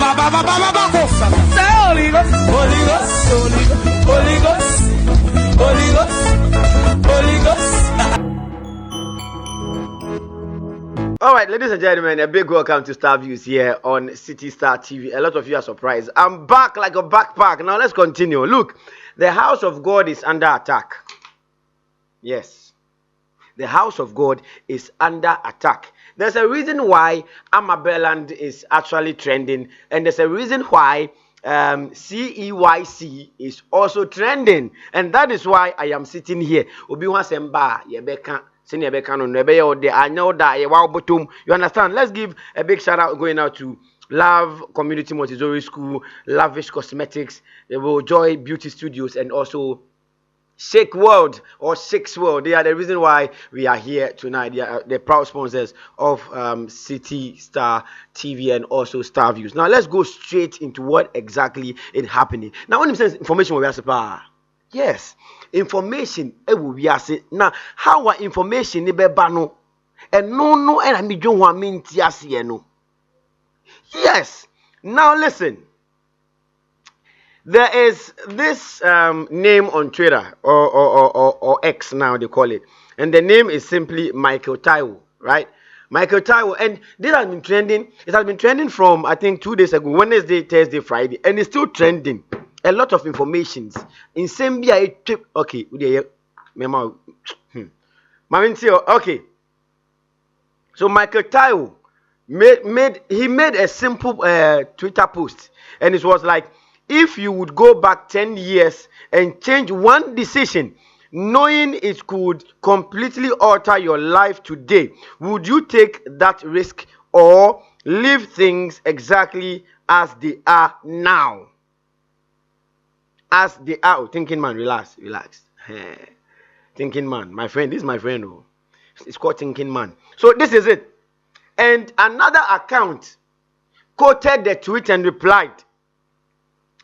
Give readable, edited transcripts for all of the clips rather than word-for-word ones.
Holy Ghost, Holy Ghost, Holy Ghost, Holy Ghost, Holy Ghost. All right, ladies and gentlemen, a big welcome to Star Views here on Citi Star TV. A lot of you are surprised. I'm back like a backpack. Now let's continue. Look, the house of God is under attack. Yes, the house of God is under attack. There's a reason why Burland is actually trending, and there's a reason why CEYC is also trending, and that is why I am sitting here. Obi wan semba yebeka senior beka no nebe ode anya oda ye wa botom. You understand? Let's give a big shout out going out to Love Community Montessori School, Lavish Cosmetics, Joy Beauty Studios, and also Shake World or Shakes World. They are the reason why we are here tonight. They are the proud sponsors of Citi Star TV and also Star Views. Now let's go straight into what exactly is happening. Now when it says information we are yes, information we are now how our information be bano and no and I mean you want me no. Yes. Now listen. There is this name on Twitter or X now they call it, and the name is simply Michael Taiwo, right? Michael Taiwo, and this has been trending. It has been trending from I think 2 days ago, Wednesday, Thursday, Friday, and it's still trending. A lot of informations in Zambia trip. Okay, okay. So Michael Taiwo made a simple Twitter post, and it was like, if you would go back 10 years and change one decision, knowing it could completely alter your life today, would you take that risk or leave things exactly as they are now? As they are. Oh, thinking man, relax. Thinking man, my friend, this is my friend. Oh. It's called Thinking Man. So this is it. And another account quoted the tweet and replied.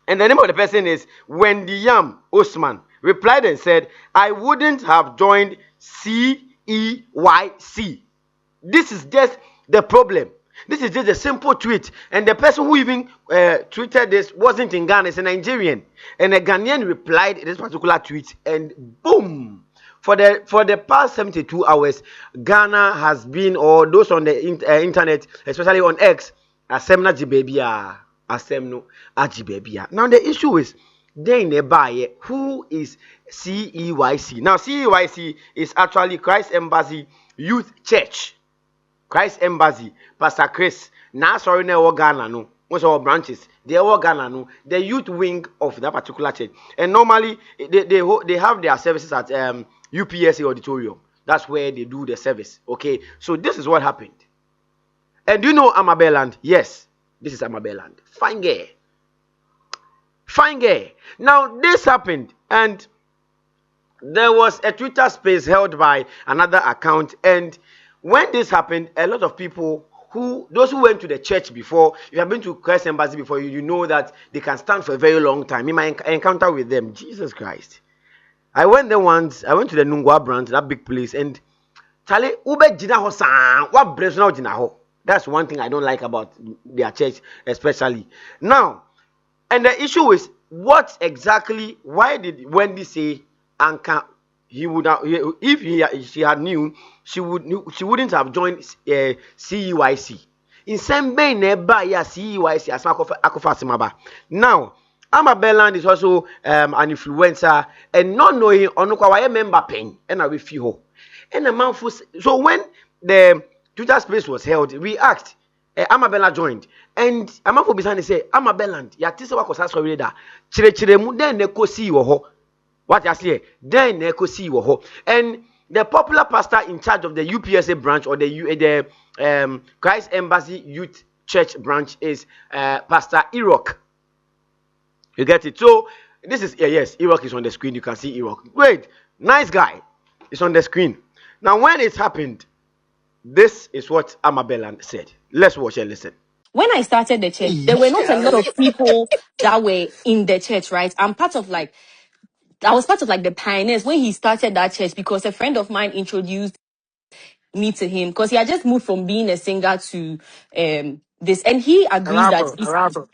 And the name of the person is Wendy Yam Osman. Replied and said, I wouldn't have joined CEYC. This is just the problem. This is just a simple tweet. And the person who even tweeted this wasn't in Ghana, it's a Nigerian. And a Ghanaian replied to this particular tweet, and boom! For the past 72 hours, Ghana has been, or those on the internet, especially on X, Asemna Jibebia. Now the issue is who is CEYC? Now CEYC is actually Christ Embassy Youth Church. Christ Embassy, Pastor Chris. Now sorry no Ghana no. Most of our branches they are Ghana no. The youth wing of that particular church. And normally they have their services at UPSA auditorium. That's where they do the service. Okay, so this is what happened. And do you know Burland? Yes. This is Burland. Fine girl. Now, this happened, and there was a Twitter space held by another account. And when this happened, a lot of people, those who went to the church before, if you have been to Christ Embassy before, you know that they can stand for a very long time. In my encounter with them, Jesus Christ. I went there once. I went to the Nungwa branch, that big place, and Tale ube jina ho san, what breaks now jina ho. That's one thing I don't like about their church, especially. Now, and the issue is, what exactly, why did Wendy say Anka, he would have, if she had knew, she wouldn't have joined CEYC. In some way, never CEYC as Akofa. Now, Burland is also an influencer, and not knowing Onukwa member pen, and I will feel. And a man so when the Twitter space was held, we asked, Burland joined, and a man for Bisani say, Burland, ya tisa wako sasa reda, chire mu den neko si woho. What you say? Den neko si woho. And the popular pastor in charge of the UPSA branch or the Christ Embassy Youth Church branch is Pastor Enock. You get it? So this is yes, Enock is on the screen. You can see Enock. Great, nice guy. It's on the screen. Now, when it happened, this is what Burland said. Let's watch and listen. When I started the church, there were not a lot of people that were in the church, right? I was part of like the pioneers when he started that church, because a friend of mine introduced me to him, because he had just moved from being a singer to this, and he A agrees that rapper, a rapper.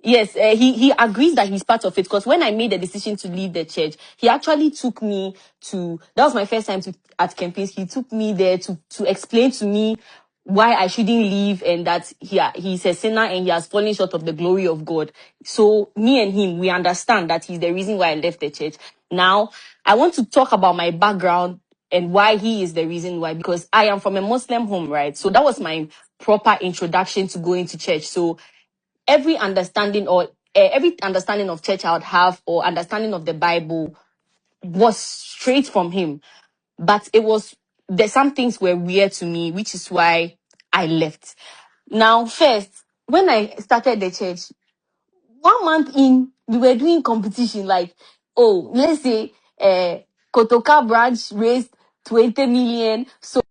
yes, he agrees that he's part of it, because when I made the decision to leave the church, he actually took me to, that was my first time at campaigns. He took me there to explain to me why I shouldn't leave, and that he's a sinner and he has fallen short of the glory of God. So me and him, we understand that he's the reason why I left the church. Now, I want to talk about my background and why he is the reason why, because I am from a Muslim home, right? So that was my proper introduction to going to church. So every understanding every understanding of church I would have, or understanding of the Bible, was straight from him. But there's some things were weird to me, which is why I left. Now, first, when I started the church, 1 month in, we were doing competition, like, oh, let's say Kotoka branch raised 20 million, so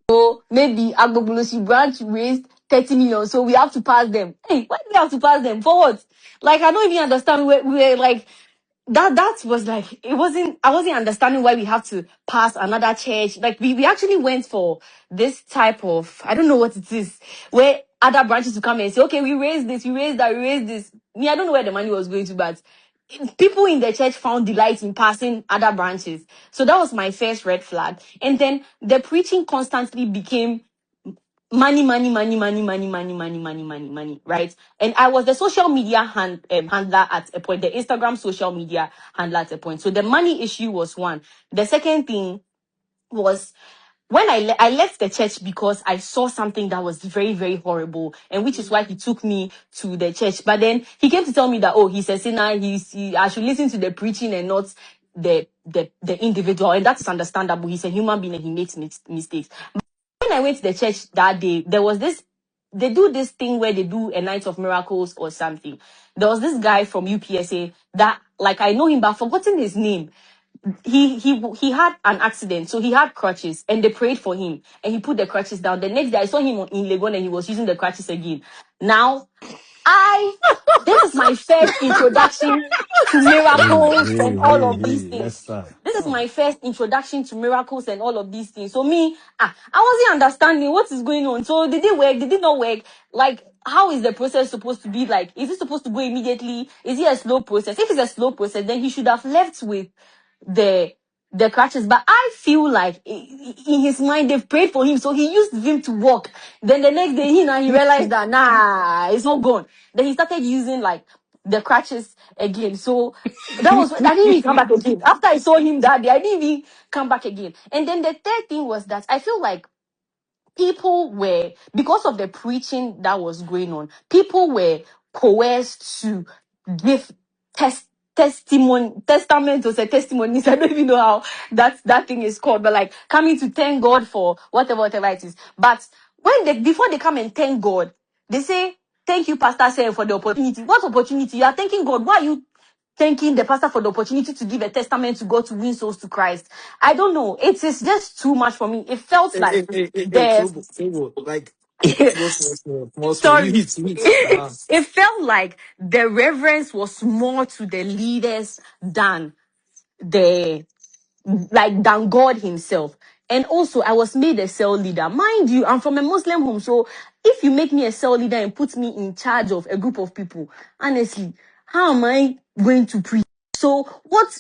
maybe Agbogolosi branch raised 30 million, so we have to pass them. Hey, why do we have to pass them? For what? Like, I don't even understand. We were like, that was like, I wasn't understanding why we have to pass another church. Like, we actually went for this type of, I don't know what it is, where other branches to come and say, okay, we raised this, we raised that, we raised this. Me, I don't know where the money was going to, but people in the church found delight in passing other branches. So that was my first red flag. And then the preaching constantly became money, money, money, money, money, money, money, money, money, money, right? And I was the social media handler at a point, the Instagram social media handler at a point. So the money issue was one. The second thing was, when I left the church because I saw something that was very, very horrible, and which is why he took me to the church. But then he came to tell me that, oh, he's a sinner, I should listen to the preaching and not the individual, and that's understandable. He's a human being and he makes mistakes. When I went to the church that day, they do this thing where they do a night of miracles or something. There was this guy from UPSA that, like, I know him, but I've forgotten his name. He had an accident, so he had crutches, and they prayed for him, and he put the crutches down. The next day, I saw him in Legon, and he was using the crutches again. Now, this is my first introduction to miracles and all of these Let's things. start. This is my first introduction to miracles and all of these things. So me, I wasn't understanding what is going on. So did it work? Did it not work? Like, how is the process supposed to be? Like, is it supposed to go immediately? Is it a slow process? If it's a slow process, then he should have left with the crutches. But I feel like in his mind they've prayed for him, so he used them to walk. Then the next day he realized that it's not gone. Then he started using like the crutches again. So that was, I didn't even come back again. After I saw him that day, I didn't even come back again. And then the third thing was that I feel like people were, because of the preaching that was going on, people were coerced to give testament, or say testimonies. I don't even know how that thing is called, but like coming to thank God for whatever it is. But before they come and thank God, they say, thank you, Pastor Sam, for the opportunity. What opportunity? You are thanking God. Why are you thanking the pastor for the opportunity to give a testament to God to win souls to Christ? I don't know. It is just too much for me. It felt like the Tobo. Like, small. You sorry. hit. It felt like the reverence was more to the leaders than the than God himself. And also, I was made a cell leader. Mind you, I'm from a Muslim home, so if you make me a cell leader and put me in charge of a group of people, honestly, how am I going to preach? So which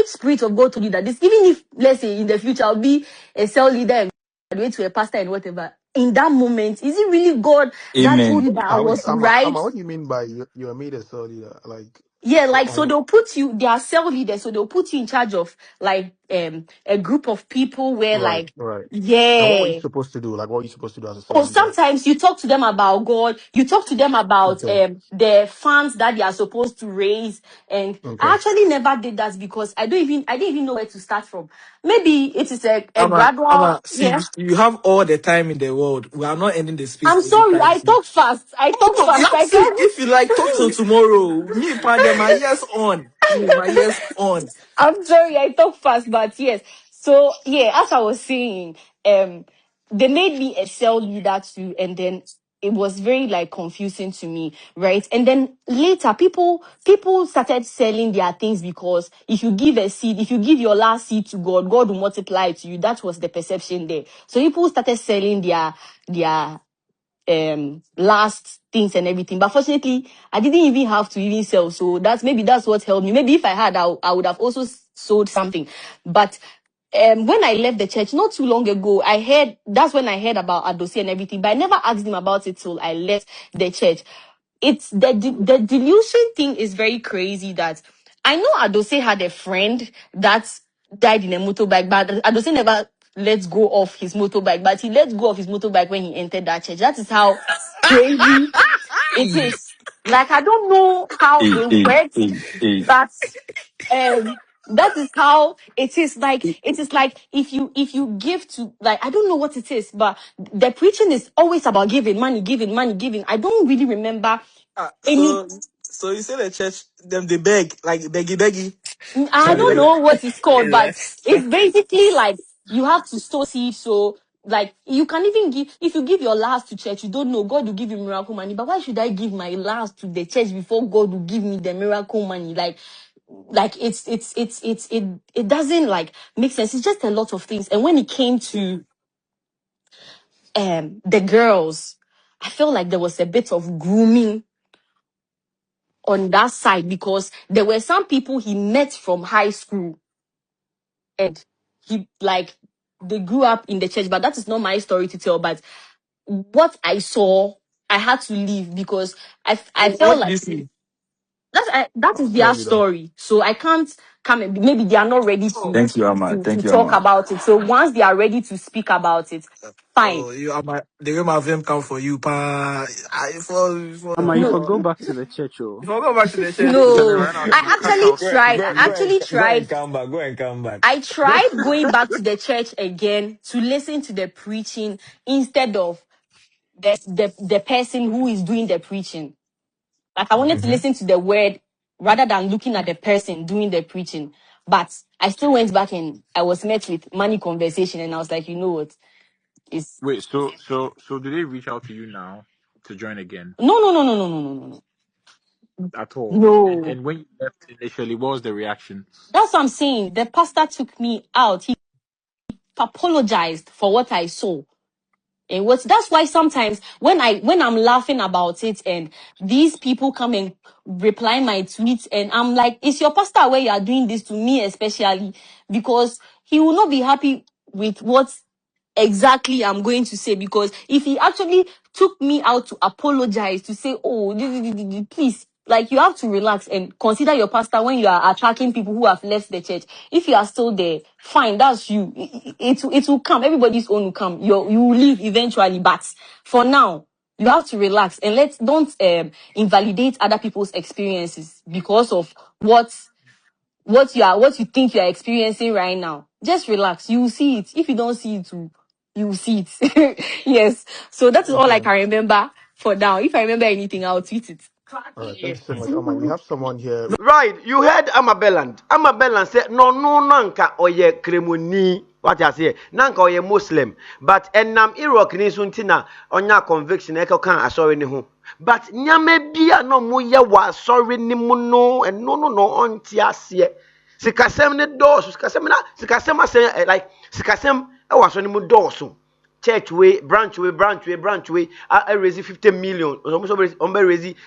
spirit of God told you that this? Even if, let's say, in the future I'll be a cell leader and graduate to a pastor and whatever, in that moment, is it really God that told Amen. you that I was right? What do you mean by you are made a cell leader? Like, Yeah, what, like, so they'll put you, they are cell leaders, so they'll put you in charge of like a group of people where, right, like, right. And what were you yeah. supposed to do? Like, what were you supposed to do as a cell Or leader? sometimes you talk to them about God, you talk to them about Okay, the funds that they are supposed to raise. And I okay. actually never did that because I didn't even know where to start from. Maybe it is a gradual, Ama, see, yeah. you have all the time in the world. We are not ending the space I'm sorry, anytime I soon. talk fast. I talk No, fast. I see, can't. if you like, talk till tomorrow. Me, pardon, my ears on. Me, my ears on. I'm sorry, I talk fast, but yes. So yeah, as I was saying, they made me a cell leader too, and then it was very like confusing to me, right? And then later, people started selling their things, because if you give a seed, if you give your last seed to God, God will multiply it to you. That was the perception there. So people started selling their last things and everything. But fortunately, I didn't even have to even sell. So that's what helped me. Maybe if I had, I would have also sold something. But when I left the church not too long ago, that's when I heard about Adosi and everything. But I never asked him about it till I left the church. It's the delusion thing is very crazy. That I know Adose had a friend that died in a motorbike, but Adose never let go of his motorbike. But he let go of his motorbike when he entered that church. That is how crazy it is. Like I don't know how it works, but that is how it is. Like it is like if you give to, like, I don't know what it is, but the preaching is always about giving money, giving money, giving. I don't really remember any. So you say the church them they beg like beggy. I They don't beg. know what it's called, but Yes. it's basically like you have to sow seed. So like you can even give, if you give your last to church, you don't know, God will give you miracle money. But why should I give my last to the church before God will give me the miracle money? Like it doesn't like make sense. It's just a lot of things. And when it came to the girls, I felt like there was a bit of grooming on that side, because there were some people he met from high school, and he like they grew up in the church. But that is not my story to tell. But what I saw, I had to leave because I felt What do like you see? that is their Cell leader. story. So I can't come and maybe they are not ready Oh, to Thank you, Amma. to Thank you, talk Amma. about it. So once they are ready to speak about it, fine. you are my the way my them come for you, pa. I Ama, if I No, go back to the church, oh, if I go back to the church, you're gonna no. run out of I money. actually Go, tried. go, I go, actually go and tried. come back. Go and come back. I tried going back to the church again to listen to the preaching instead of the person who is doing the preaching. Like I wanted to Mm-hmm. listen to the word rather than looking at the person doing the preaching. But I still went back and I was met with money conversation, and I was like, you know what? It's Wait, so do they reach out to you now to join again no. at all? No. And when you left initially, what was the reaction? That's what I'm saying. The pastor took me out. He apologized for what I saw. And what that's why sometimes when I'm laughing about it and these people come and reply my tweets, and I'm like, is your pastor aware you are doing this to me, especially because he will not be happy with what exactly I'm going to say. Because if he actually took me out to apologize, to say, oh, please, like, you have to relax and consider your pastor when you are attacking people who have left the church. If you are still there, fine, that's you. It will come. Everybody's own will come. You will leave eventually, but for now, you have to relax and don't invalidate other people's experiences because of what you think you are experiencing right now. Just relax. You will see it. If you don't see it, you will see it. Yes. So that is all I Okay. can remember for now. If I remember anything, I'll tweet it. All right. Thank you so much, Amma. We have someone here. Right, you heard Amabeland. Amabeland said, no, nanka oye kremoni. What I say, nanka oye Muslim. But enam Iraq ni suntina onya conviction eko kan asori ni ho. But nyame bia no mo ye wa asori ni mu no, and no onti ase. Sikasem ne doors, sikasem ase like sikasem e wa so ni mu doors. Church way, branch way, I raise 50 million, almost raise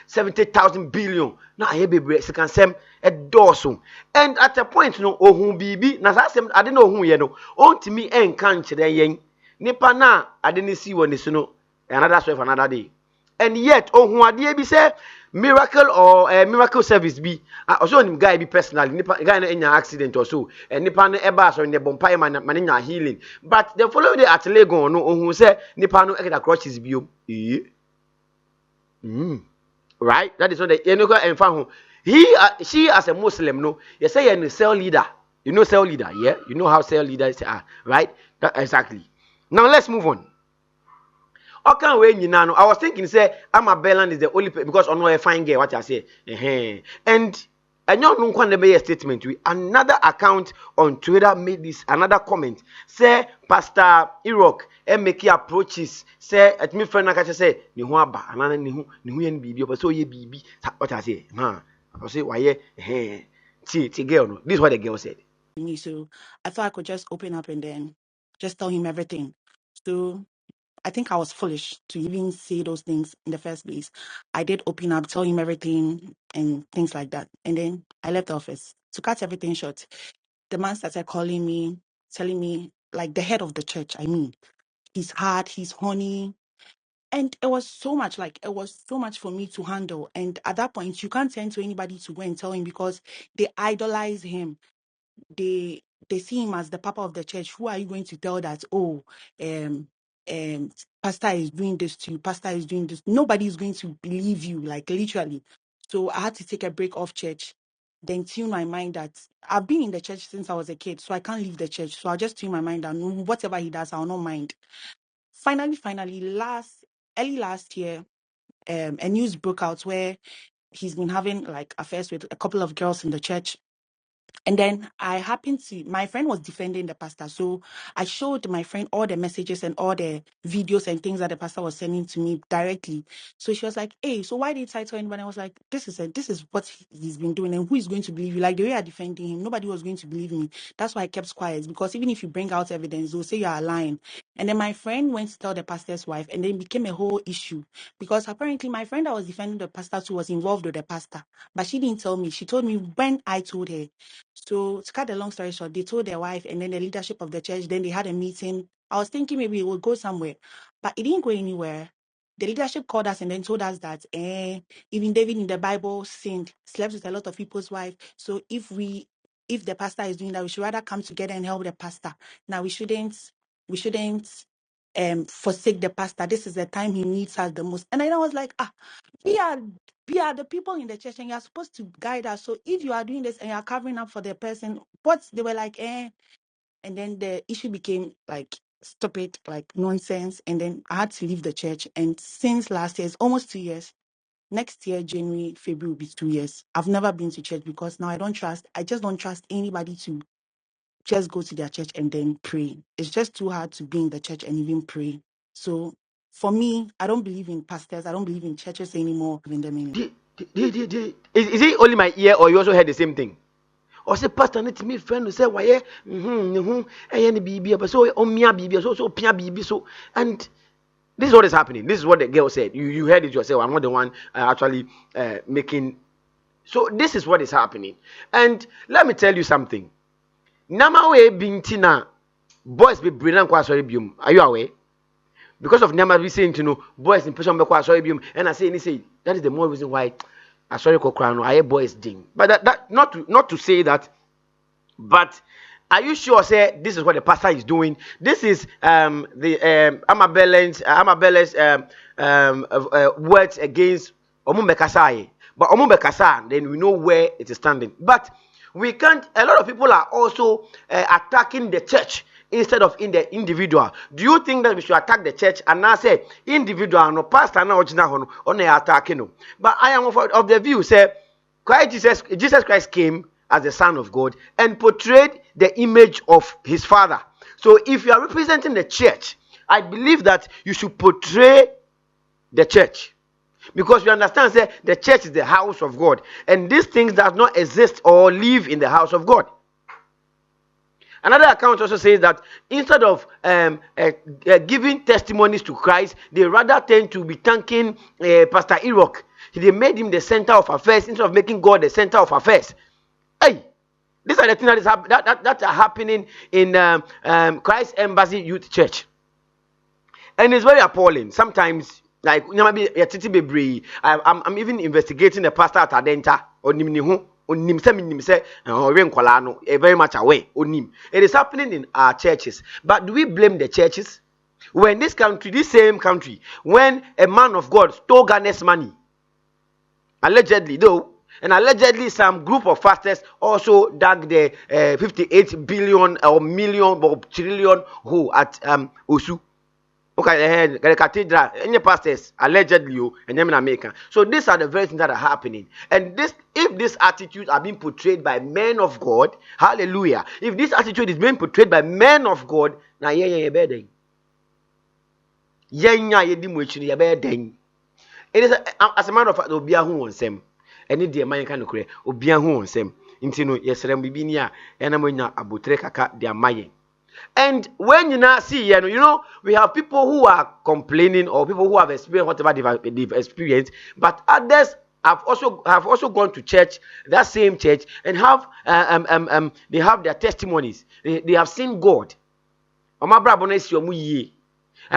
70,000 billion. Now I be second sem a dorsum. And at a point, no, oh, who be, Nasasem, I didn't know who you know, on to me and can't yen. Nipa na, I didn't see one is no, another swift another day. And yet, oh, who are be say miracle or miracle service be also him guy be personally nipa guy na enya accident or so and nipa no eba so ne bompai man nya healing, but the following day at Legon no ohun say nipa no ekita crutches biom right. That is what the Enock and Ceyc she as a Muslim no, you say you're a cell leader, you know cell leader, yeah, you know how cell leaders are, right? That, exactly. Now let's move on. Okay, I was thinking, say, Burland is the only because I know a fine girl. What I say, and you know, be a statement. We another account on Twitter made this another comment. Say, Pastor Enock and make approaches. Say, at me friend, I say, ni ho aba, anana ni ho yen bibi. So ye bibi. What I say, I say, why ti girl no. This is what the girl said. Me, so I thought I could just open up and then just tell him everything. So I think I was foolish to even say those things in the first place. I did open up, tell him everything and things like that. And then I left the office. To cut everything short, the man started calling me, telling me, like the head of the church, I mean, he's hard, he's honey. And it was so much, like, it was so much for me to handle. And at that point, you can't turn to anybody to go and tell him because they idolize him. they they see him as the papa of the church. Who are you going to tell that, oh, um um pastor is doing this to you, pastor is doing this? Nobody is going to believe you, like literally. So I had to take a break off church, then tune my mind that I've been in the church since I was a kid, so I can't leave the church. So I'll just tune my mind that whatever he does, I'll not mind. Finally, early last year, a news broke out where he's been having like affairs with a couple of girls in the church. And then I happened to, my friend was defending the pastor. So I showed my friend all the messages and all the videos and things that the pastor was sending to me directly. So she was like, hey, so why did you title anybody? I was like, this is what he's been doing. And who is going to believe you? Like the way I'm defending him, nobody was going to believe me. That's why I kept quiet, because even if you bring out evidence, they'll say you are lying. And then my friend went to tell the pastor's wife, and then it became a whole issue, because apparently my friend that was defending the pastor too was involved with the pastor. But she didn't tell me. She told me when I told her. So to cut the long story short, they told their wife and then the leadership of the church. Then they had a meeting. I was thinking maybe it would go somewhere, but it didn't go anywhere. The leadership called us and then told us that even David in the Bible sinned, slept with a lot of people's wife. So if the pastor is doing that, we should rather come together and help the pastor. Now we shouldn't forsake the pastor. This is the time he needs us the most. And then I was like, we are we are the people in the church and you're supposed to guide us. So if you are doing this and you're covering up for the person, what they were like, and then the issue became like stupid, like nonsense. And then I had to leave the church. And since last year, it's almost 2 years. Next year, January, February will be 2 years. I've never been to church because now I just don't trust anybody to just go to their church and then pray. It's just too hard to be in the church and even pray. So for me, I don't believe in pastors. I don't believe in churches anymore. In them anymore. Is it only my ear, or you also heard the same thing? Or say pastor need to meet friend who say why any baby so omia baby so pia baby so, and this is what is happening. This is what the girl said. You heard it yourself. I'm not the one actually making. So this is what is happening. And let me tell you something. Namawe bintina boys be brilliant kwa sorry bium. Are you aware? Because of Nama be saying to know boys in person be kwa sorry bium, and I say that is the more reason why I sorry crown I boys ding. But that not to say that, but are you sure say this is what the pastor is doing? This is the Amabelle's words against Omumbekasai. But Omumbekasa, then we know where it is standing. But we can't, a lot of people are also attacking the church instead of in the individual. Do you think that we should attack the church and now say individual no pastor na original on the attacking no? But I am of the view say Jesus Christ came as the Son of God and portrayed the image of his Father. So if you are representing the church, I believe that you should portray the church. Because you understand, say the church is the house of God, and these things does not exist or live in the house of God. Another account also says that instead of giving testimonies to Christ, they rather tend to be thanking Pastor Enock. They made him the center of affairs instead of making God the center of affairs. Hey, these are the things that are happening in Christ Embassy Youth Church, and it's very appalling. Sometimes, like I'm even investigating the pastor at Adenta very much away. It is happening in our churches. But do we blame the churches? When this same country, when a man of God stole Ghana's money, allegedly though, and allegedly some group of fasters also dug the 58 billion or million or trillion hole at Osu. Okay, the cathedral, any pastors allegedly, and them in America. So these are the very things that are happening. And if this attitude are being portrayed by men of God, hallelujah. If this attitude is being portrayed by men of God, now bedding. It is as a matter of fact, Obia who wants them. Any dear man can create Obia who wants them. Intino, yes, Rembibia, and Amonia Abutre Kaka, their Maye. And when you now see, you know, we have people who are complaining or people who have experienced whatever they've experienced, but others have also gone to church, that same church, and have they have their testimonies. They have seen God. An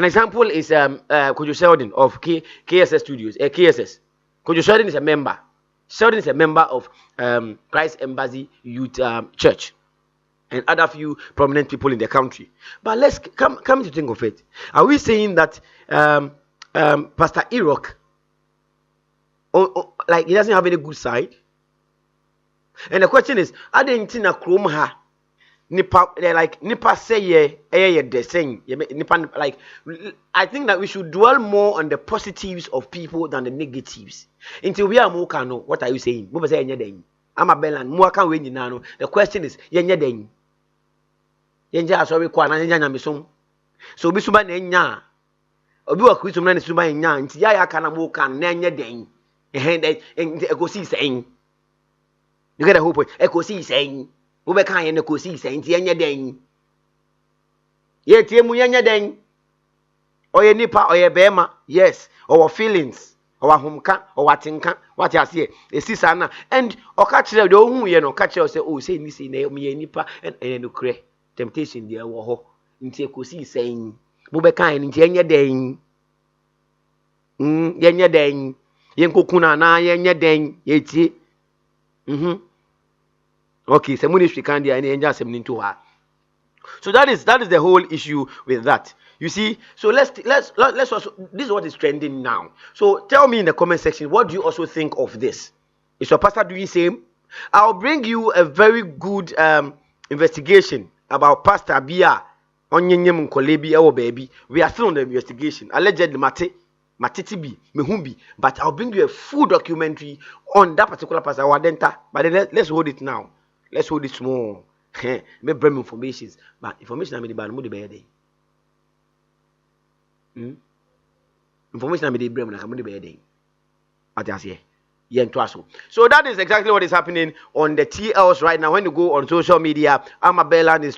example is Kojo Sheldon of KSS Studios. KSS. Kojo Sheldon is a member. Sheldon is a member of Christ Embassy Youth Church and other few prominent people in the country. But let's come to think of it. Are we saying that Pastor Enock, like he doesn't have any good side? And the question is, I didn't think a nipa say the same. Nipa, like, I think that we should dwell more on the positives of people than the negatives. Until we are more know, what are you saying? I'm a Burland. More can win now. The question is, yenya sorry kwa na yenya misom. So bi suba na nya. Obi wa kristo na suba nya. Nti ya aka na mo kan na nya den. Ekosi saying. You get a whole point. Ekosi saying. Wo be kan ye na ekosi saying nti yenya den. Ye tie mu yenya den. Oye nipa oye bema. Yes. Our feelings. Our homka, our tinka, what you say, a sister, and or catch the own, you know, catch us, oh, say, Missy, me, nipa, and no cray. Temptation, dear, woho, into Cosi saying, Bubeka, and Yenya Dane. Yenya Dane, Yankokuna, Yenya Dane, Yeti. Okay, somebody she can't and just into her. So that is the whole issue with that. You see, so let's also, this is what is trending now. So tell me in the comment section, what do you also think of this? Is your pastor doing the same? I'll bring you a very good investigation about Pastor Bia Onyenyem Nkolebi Ewo Baby. We are still on the investigation. Allegedly Matiti Mehumbi, but I'll bring you a full documentary on that particular pastor Wadenta. But then let's hold it now. Let's hold it small. Me bring information, but information I made about no be information I made bring na come be dey. Atiase. So that is exactly what is happening on the TLs right now. When you go on social media, Burland is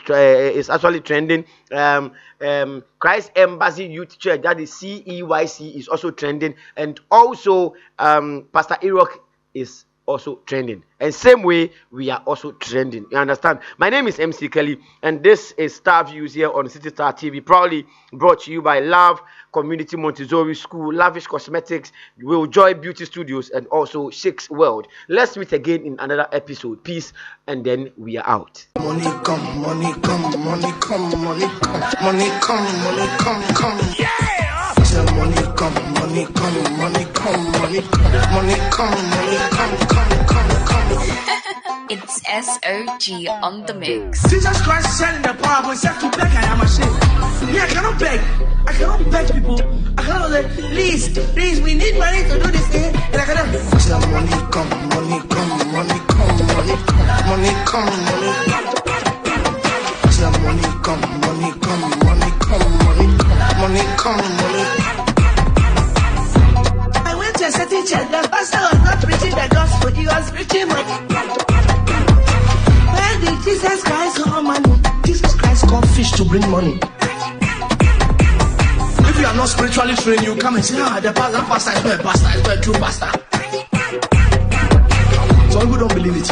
actually trending. Christ Embassy Youth Church, that is CEYC, is also trending, and also Pastor Enock is also trending, and same way we are also trending. You understand? My name is MC Kelly, and this is Star Views here on Citi Star TV, proudly brought to you by Love Community Montessori School, Lavish Cosmetics, Will Joy Beauty Studios, and also Shakes World. Let's meet again in another episode. Peace, and then we are out. Money come, money come, money come, money come, money come, money come. Yeah! Tell money come, money come, money come, money come, money come, money come. It's SOG on the mix. Jesus Christ said in the parable, he said to beg I am ashamed. Me, I cannot beg people. I cannot say, please, we need money to do this thing. And I cannot tell money come, money come, money come, money come, money come, money come. Tell money come, money come, money come, money come, money come. I went to a certain church, the pastor was not preaching the gospel, he was preaching money. Where did Jesus Christ come money? Jesus Christ called fish to bring money. If you are not spiritually trained, you come and say, the pastor is not a pastor, it's not a true pastor. Some people don't believe it.